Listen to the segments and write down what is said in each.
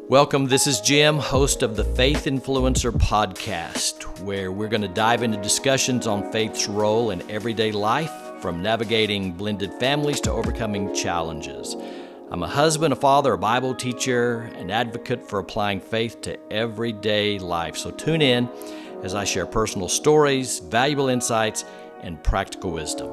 Welcome, this is Jim, host of the Faith Influencer podcast, where we're going to dive into discussions on faith's role in everyday life, from navigating blended families to overcoming challenges. I'm a husband, a father, a Bible teacher, an advocate for applying faith to everyday life. So tune in as I share personal stories, valuable insights, and practical wisdom.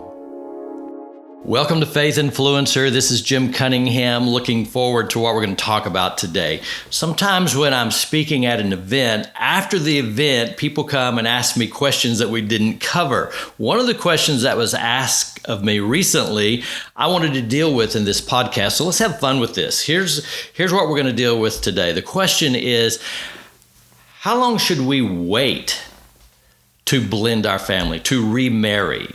Welcome to Faith Influencer. This is Jim Cunningham, looking forward to what we're going to talk about today. Sometimes when I'm speaking at an event, after the event, people come and ask me questions that we didn't cover. One of the questions that was asked of me recently, I wanted to deal with in this podcast. So let's have fun with this. Here's what we're going to deal with today. The question is, how long should we wait to blend our family, to remarry?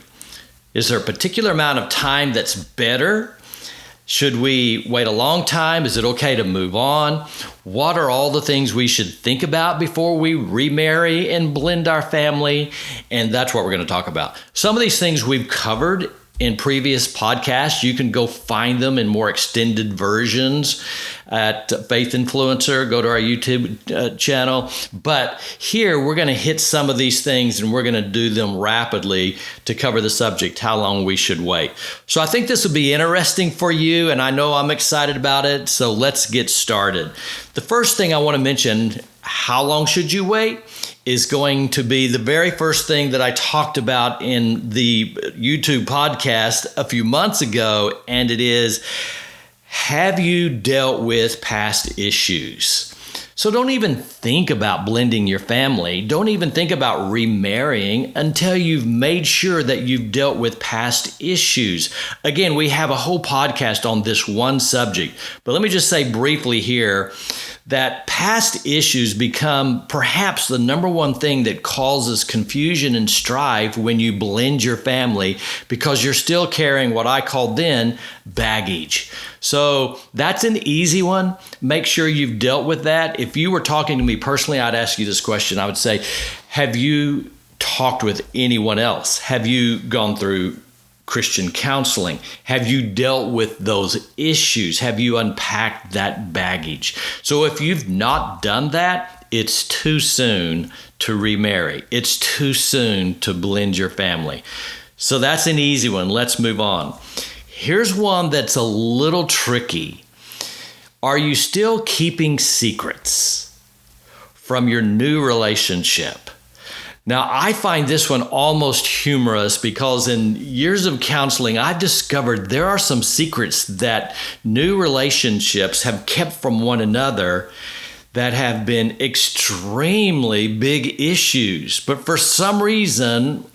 Is there a particular amount of time that's better? Should we wait a long time? Is it okay to move on? What are all the things we should think about before we remarry and blend our family? And that's what we're going to talk about. Some of these things we've covered in previous podcasts. You can go find them in more extended versions at Faith Influencer. Go to our YouTube channel. But here we're going to hit some of these things and we're going to do them rapidly to cover the subject, how long we should wait. So I think this will be interesting for you, and I know I'm excited about it. So let's get started. The first thing I want to mention, how long should you wait, is going to be the very first thing that I talked about in the YouTube podcast a few months ago, and it is, have you dealt with past issues? So don't even think about blending your family. Don't even think about remarrying until you've made sure that you've dealt with past issues. Again, we have a whole podcast on this one subject, but let me just say briefly here that past issues become perhaps the number one thing that causes confusion and strife when you blend your family, because you're still carrying what I called then baggage. So that's an easy one. Make sure you've dealt with that. If you were talking to me personally, I'd ask you this question. I would say, have you talked with anyone else? Have you gone through Christian counseling? Have you dealt with those issues? Have you unpacked that baggage? So if you've not done that, it's too soon to remarry. It's too soon to blend your family. So that's an easy one. Let's move on. Here's one that's a little tricky. Are you still keeping secrets from your new relationship? Now, I find this one almost humorous because in years of counseling, I've discovered there are some secrets that new relationships have kept from one another that have been extremely big issues. But for some reason,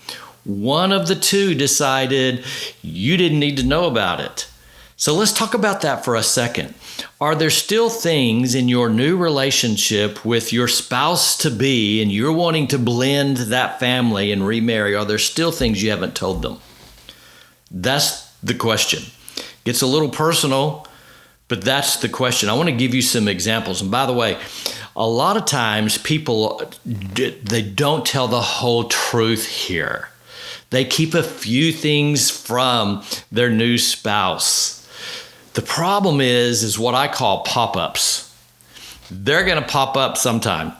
one of the two decided you didn't need to know about it. So let's talk about that for a second. Are there still things in your new relationship with your spouse-to-be and you're wanting to blend that family and remarry? Are there still things you haven't told them? That's the question. Gets a little personal, but that's the question. I want to give you some examples. And by the way, a lot of times people, they don't tell the whole truth here. They keep a few things from their new spouse. The problem is what I call pop-ups. They're going to pop up sometime.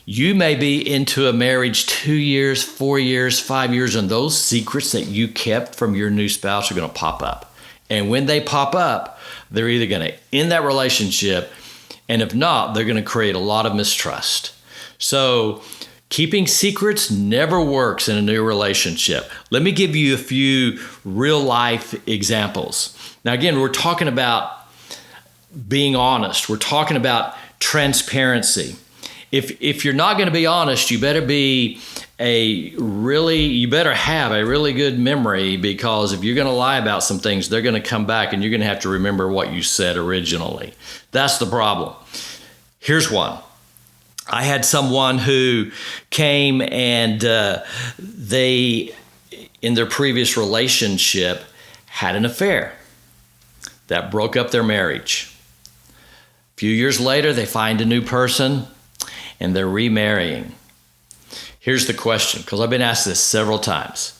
You may be into a marriage 2 years, 4 years, 5 years, and those secrets that you kept from your new spouse are going to pop up. And when they pop up, they're either going to end that relationship, and if not, they're going to create a lot of mistrust. So keeping secrets never works in a new relationship. Let me give you a few real-life examples. Now, again, we're talking about being honest. We're talking about transparency. If you're not going to be honest, you better have a really good memory, because if you're going to lie about some things, they're going to come back and you're going to have to remember what you said originally. That's the problem. Here's one. I had someone who came and they, in their previous relationship, had an affair that broke up their marriage. A few years later, they find a new person and they're remarrying. Here's the question, because I've been asked this several times.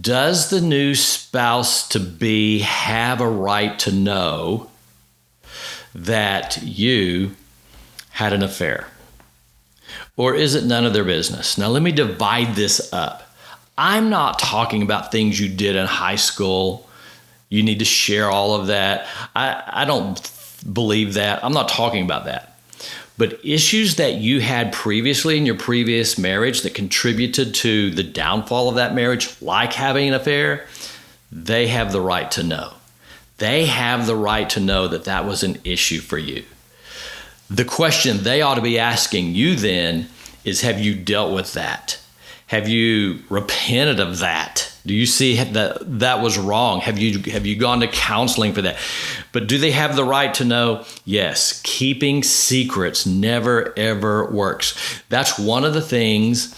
Does the new spouse-to-be have a right to know that you had an affair? Or is it none of their business? Now, let me divide this up. I'm not talking about things you did in high school. You need to share all of that. I don't believe that. I'm not talking about that. But issues that you had previously in your previous marriage that contributed to the downfall of that marriage, like having an affair, they have the right to know. They have the right to know that that was an issue for you. The question they ought to be asking you then is, have you dealt with that? Have you repented of that? Do you see that that was wrong? Have you gone to counseling for that? But do they have the right to know? Yes, keeping secrets never, ever works. That's one of the things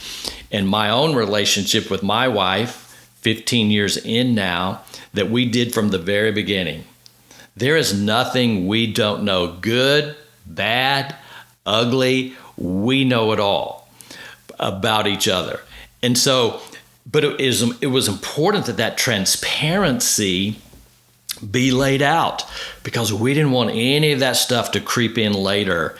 in my own relationship with my wife, 15 years in now, that we did from the very beginning. There is nothing we don't know. Good, bad, ugly, we know it all about each other. And so, but it was important that transparency be laid out, because we didn't want any of that stuff to creep in later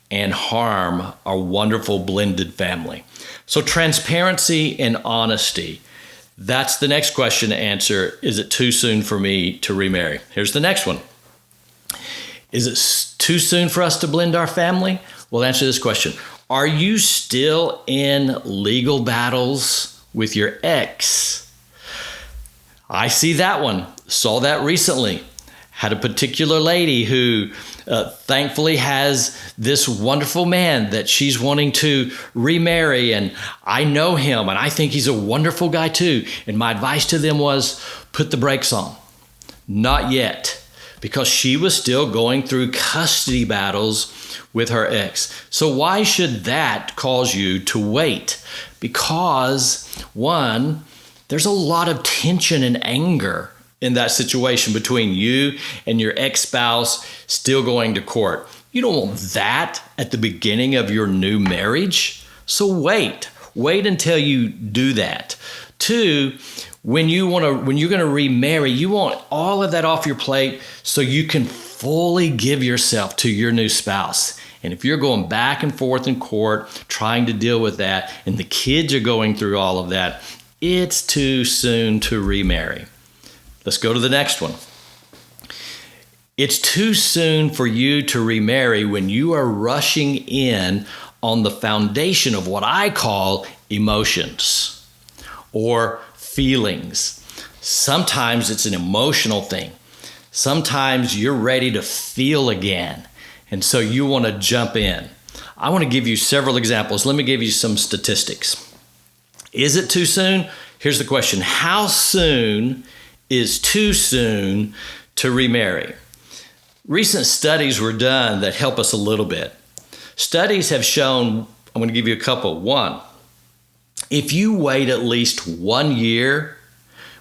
and harm our wonderful blended family. So transparency and honesty. That's the next question to answer. Is it too soon for me to remarry? Here's the next one. Is it too soon for us to blend our family? Well, answer this question. Are you still in legal battles with your ex? I see that one. Saw that recently. Had a particular lady who thankfully has this wonderful man that she's wanting to remarry, and I know him and I think he's a wonderful guy too. And my advice to them was, put the brakes on. Not yet, because she was still going through custody battles with her ex. So why should that cause you to wait? Because one, there's a lot of tension and anger in that situation between you and your ex-spouse still going to court. You don't want that at the beginning of your new marriage. So wait until you do that. Two, when you're going to remarry, you want all of that off your plate so you can fully give yourself to your new spouse. And if you're going back and forth in court trying to deal with that, and the kids are going through all of that, it's too soon to remarry. Let's go to the next one. It's too soon for you to remarry when you are rushing in on the foundation of what I call emotions or feelings. Sometimes it's an emotional thing. Sometimes you're ready to feel again, and so you want to jump in. I want to give you several examples. Let me give you some statistics. Is it too soon? Here's the question. How soon is too soon to remarry? Recent studies were done that help us a little bit. Studies have shown, I'm going to give you a couple. One, if you wait at least 1 year,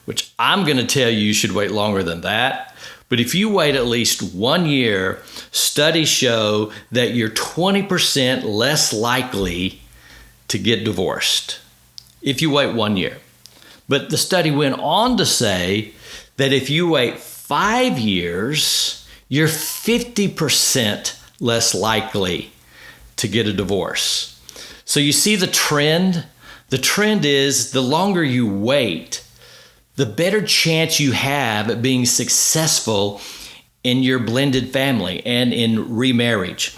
which I'm going to tell you should wait longer than that, but if you wait at least 1 year, studies show that you're 20% less likely to get divorced if you wait 1 year. But the study went on to say that if you wait 5 years, you're 50% less likely to get a divorce. So you see the trend? The trend is the longer you wait, the better chance you have at being successful in your blended family and in remarriage.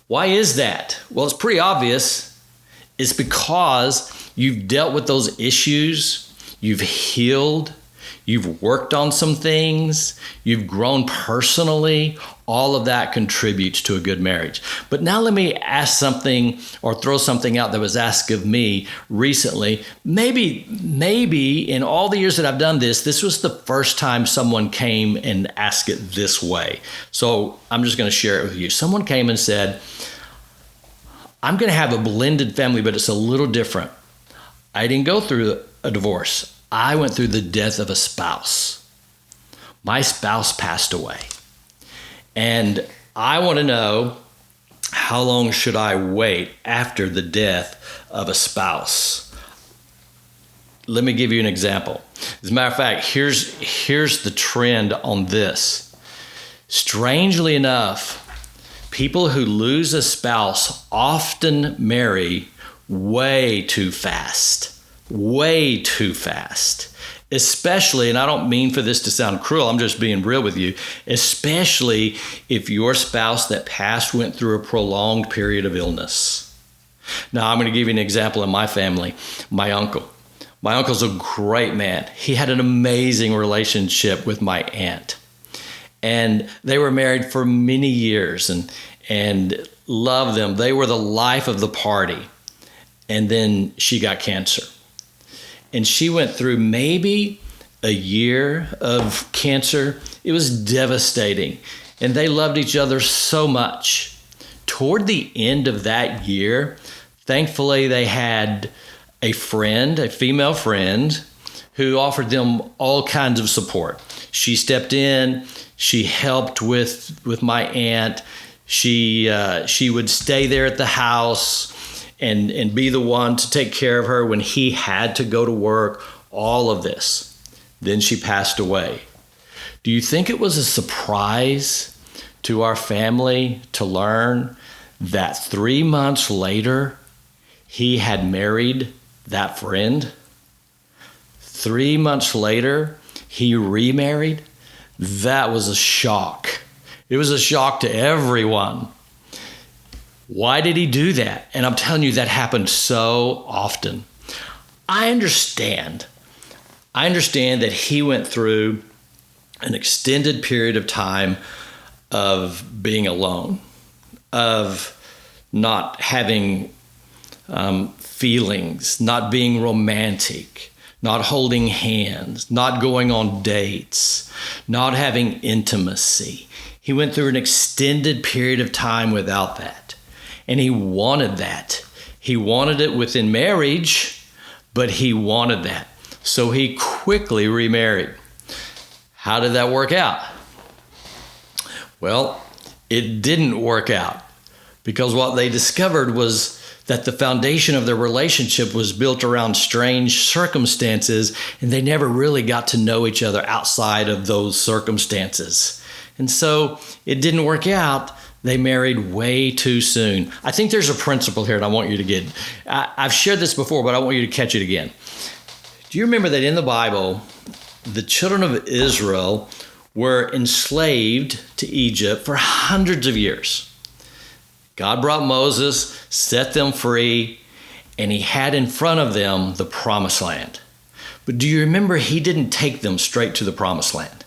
Why is that? Well, it's pretty obvious. It's because you've dealt with those issues, you've healed, you've worked on some things, you've grown personally. All of that contributes to a good marriage. But now let me ask something or throw something out that was asked of me recently. Maybe in all the years that I've done this, this was the first time someone came and asked it this way. So I'm just going to share it with you. Someone came and said, I'm going to have a blended family, but it's a little different. I didn't go through a divorce. I went through the death of a spouse. My spouse passed away. And I want to know, how long should I wait after the death of a spouse? Let me give you an example. As a matter of fact, here's the trend on this. Strangely enough, People who lose a spouse often marry way too fast. Way too fast. Especially, and I don't mean for this to sound cruel, I'm just being real with you, especially if your spouse that passed went through a prolonged period of illness. Now, I'm going to give you an example in my family. My uncle. My uncle's a great man. He had an amazing relationship with my aunt. And they were married for many years and loved them. They were the life of the party. And then she got cancer. And she went through maybe a year of cancer. It was devastating. And they loved each other so much. Toward the end of that year, thankfully they had a friend, a female friend, who offered them all kinds of support. She stepped in. She helped with my aunt. She would stay there at the house and be the one to take care of her when he had to go to work, all of this. Then she passed away. Do you think it was a surprise to our family to learn that 3 months later, he had married that friend? 3 months later, he remarried? That was a shock. It was a shock to everyone. Why did he do that? And I'm telling you, that happened so often. I understand that he went through an extended period of time of being alone, of not having feelings, not being romantic, not holding hands, not going on dates, not having intimacy. He went through an extended period of time without that. And he wanted that. He wanted it within marriage, but he wanted that. So he quickly remarried. How did that work out? Well, it didn't work out because what they discovered was that the foundation of their relationship was built around strange circumstances, and they never really got to know each other outside of those circumstances. And so it didn't work out. They married way too soon. I think there's a principle here, and I want you to get. I've shared this before, but I want you to catch it again. Do you remember that in the Bible, the children of Israel were enslaved to Egypt for hundreds of years? God brought Moses, set them free, and he had in front of them the promised land. But do you remember he didn't take them straight to the promised land?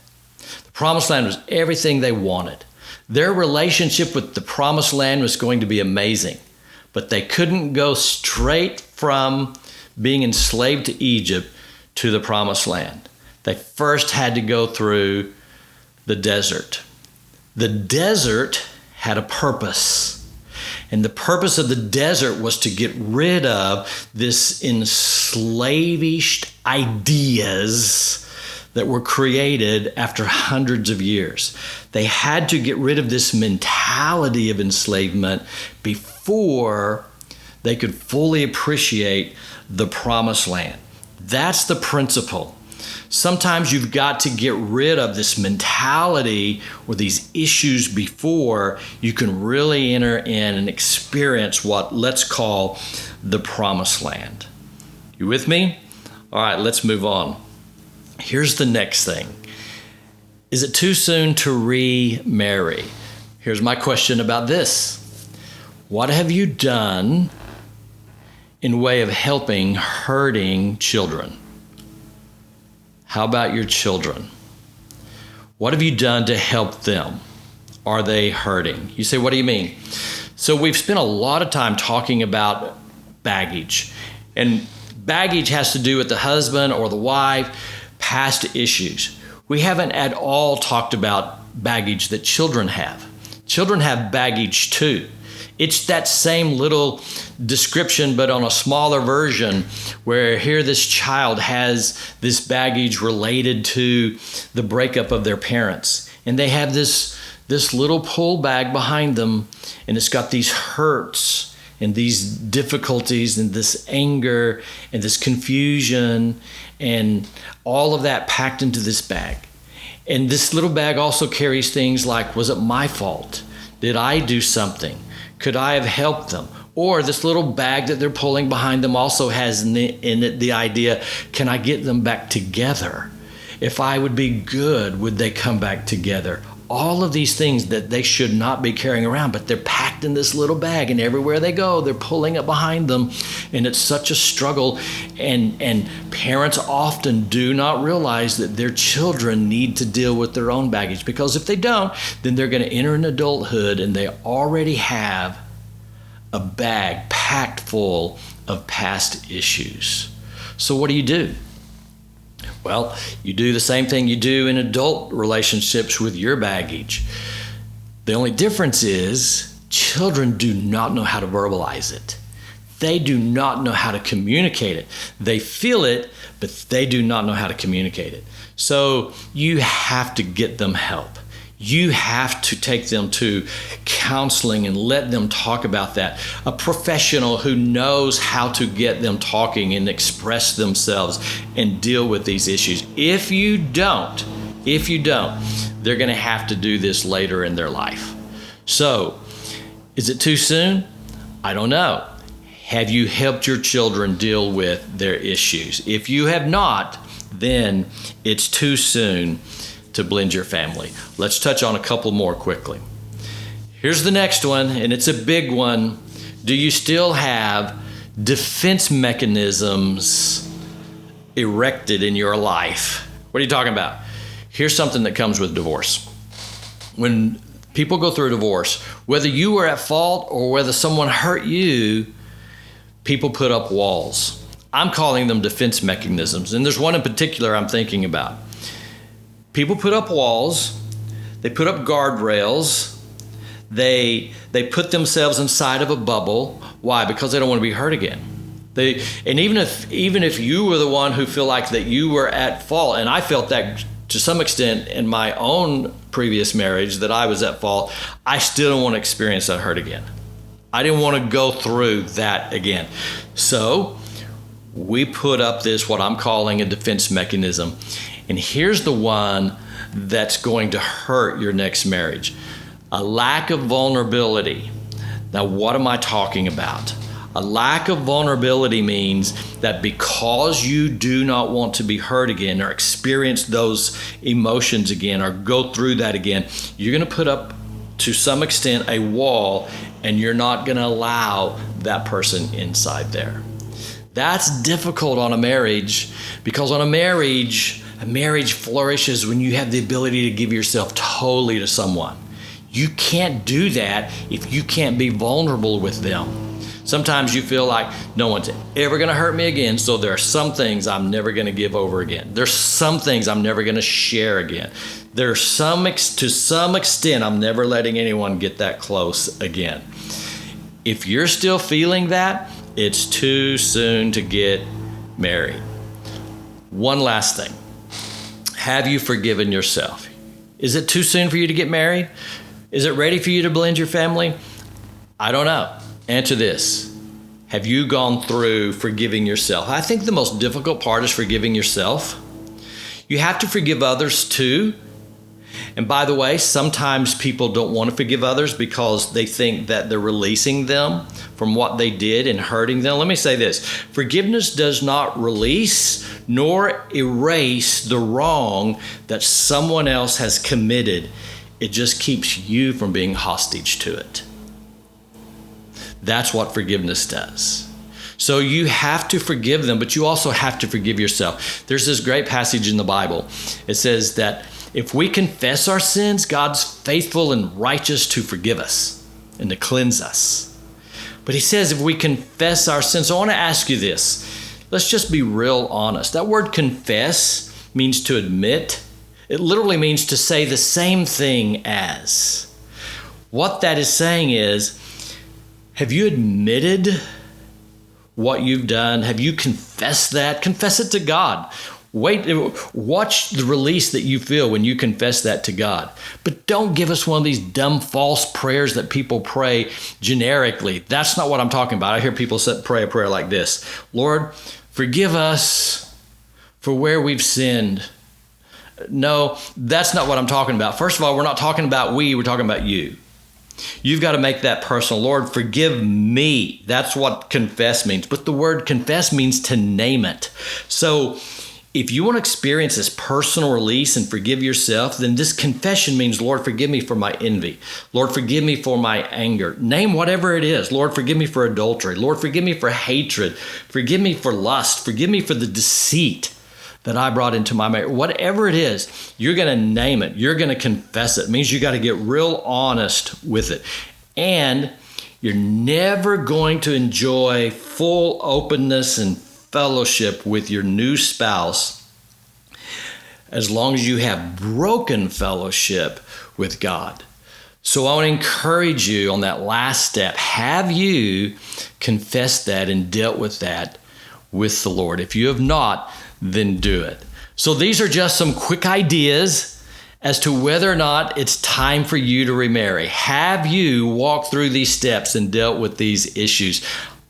The promised land was everything they wanted. Their relationship with the promised land was going to be amazing, but they couldn't go straight from being enslaved to Egypt to the promised land. They first had to go through the desert. The desert had a purpose. And the purpose of the desert was to get rid of this enslavish ideas that were created after hundreds of years. They had to get rid of this mentality of enslavement before they could fully appreciate the promised land. That's the principle. Sometimes you've got to get rid of this mentality or these issues before you can really enter in and experience what let's call the promised land. You with me? All right, let's move on. Here's the next thing. Is it too soon to remarry? Here's my question about this. What have you done in way of helping hurting children? How about your children? What have you done to help them? Are they hurting? You say, what do you mean? So we've spent a lot of time talking about baggage. And baggage has to do with the husband or the wife, past issues. We haven't at all talked about baggage that children have. Children have baggage too. It's that same little description, but on a smaller version, where here this child has this baggage related to the breakup of their parents. And they have this little pull bag behind them, and it's got these hurts and these difficulties and this anger and this confusion and all of that packed into this bag. And this little bag also carries things like, was it my fault? Did I do something? Could I have helped them? Or this little bag that they're pulling behind them also has in it the idea, can I get them back together? If I would be good, would they come back together? All of these things that they should not be carrying around, but they're packed in this little bag, and everywhere they go, they're pulling it behind them. And it's such a struggle. And parents often do not realize that their children need to deal with their own baggage, because if they don't, then they're going to enter an adulthood and they already have a bag packed full of past issues. So what do? Well, you do the same thing you do in adult relationships with your baggage. The only difference is children do not know how to verbalize it. They do not know how to communicate it. They feel it, but they do not know how to communicate it. So you have to get them help. You have to take them to counseling and let them talk about that. A professional who knows how to get them talking and express themselves and deal with these issues. If you don't, they're going to have to do this later in their life. So, is it too soon? I don't know. Have you helped your children deal with their issues? If you have not, then it's too soon to blend your family. Let's touch on a couple more quickly. Here's the next one, and it's a big one. Do you still have defense mechanisms erected in your life? What are you talking about? Here's something that comes with divorce. When people go through a divorce, whether you were at fault or whether someone hurt you, people put up walls. I'm calling them defense mechanisms, and there's one in particular I'm thinking about. People put up walls, they put up guardrails, they put themselves inside of a bubble. Why? Because they don't want to be hurt again. And even if you were the one who feel like that you were at fault, and I felt that to some extent in my own previous marriage that I was at fault, I still don't want to experience that hurt again. I didn't want to go through that again. So we put up this, what I'm calling a defense mechanism. And here's the one that's going to hurt your next marriage. A lack of vulnerability. Now, what am I talking about? A lack of vulnerability means that because you do not want to be hurt again or experience those emotions again or go through that again, you're going to put up, to some extent, a wall, and you're not going to allow that person inside there. That's difficult on a marriage, because on a marriage flourishes when you have the ability to give yourself totally to someone. You can't do that if you can't be vulnerable with them. Sometimes you feel like no one's ever going to hurt me again, so there are some things I'm never going to give over again. There's some things I'm never going to share again. There's to some extent, I'm never letting anyone get that close again. If you're still feeling that, it's too soon to get married. One last thing. Have you forgiven yourself? Is it too soon for you to get married? Is it ready for you to blend your family? I don't know. Answer this. Have you gone through forgiving yourself? I think the most difficult part is forgiving yourself. You have to forgive others too. And by the way, sometimes people don't want to forgive others because they think that they're releasing them from what they did and hurting them. Let me say this. Forgiveness does not release nor erase the wrong that someone else has committed. It just keeps you from being hostage to it. That's what forgiveness does. So you have to forgive them, but you also have to forgive yourself. There's this great passage in the Bible. It says that if we confess our sins, God's faithful and righteous to forgive us and to cleanse us. But he says if we confess our sins, so I want to ask you this. Let's just be real honest. That word confess means to admit. It literally means to say the same thing as. What that is saying is, have you admitted what you've done? Have you confessed that? Confess it to God. Watch the release that you feel when you confess that to God. But don't give us one of these dumb false prayers that people pray generically. That's not what I'm talking about. I hear people pray a prayer like this. Lord, forgive us for where we've sinned. No, that's not what I'm talking about. First of all, we're not talking about we're talking about you. You've got to make that personal. Lord, forgive me. That's what confess means. But the word confess means to name it. So if you want to experience this personal release and forgive yourself, then this confession means, Lord, forgive me for my envy. Lord, forgive me for my anger. Name whatever it is. Lord, forgive me for adultery. Lord, forgive me for hatred. Forgive me for lust. Forgive me for the deceit that I brought into my marriage. Whatever it is, you're going to name it. You're going to confess it. It means you got to get real honest with it. And you're never going to enjoy full openness and fellowship with your new spouse as long as you have broken fellowship with God. So I want to encourage you on that last step. Have you confessed that and dealt with that with the Lord? If you have not, then do it. So these are just some quick ideas as to whether or not it's time for you to remarry. Have you walked through these steps and dealt with these issues?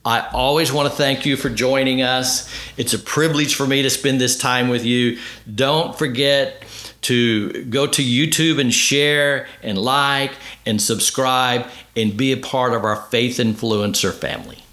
I always want to thank you for joining us. It's a privilege for me to spend this time with you. Don't forget to go to YouTube and share and like and subscribe and be a part of our Faith Influencer family.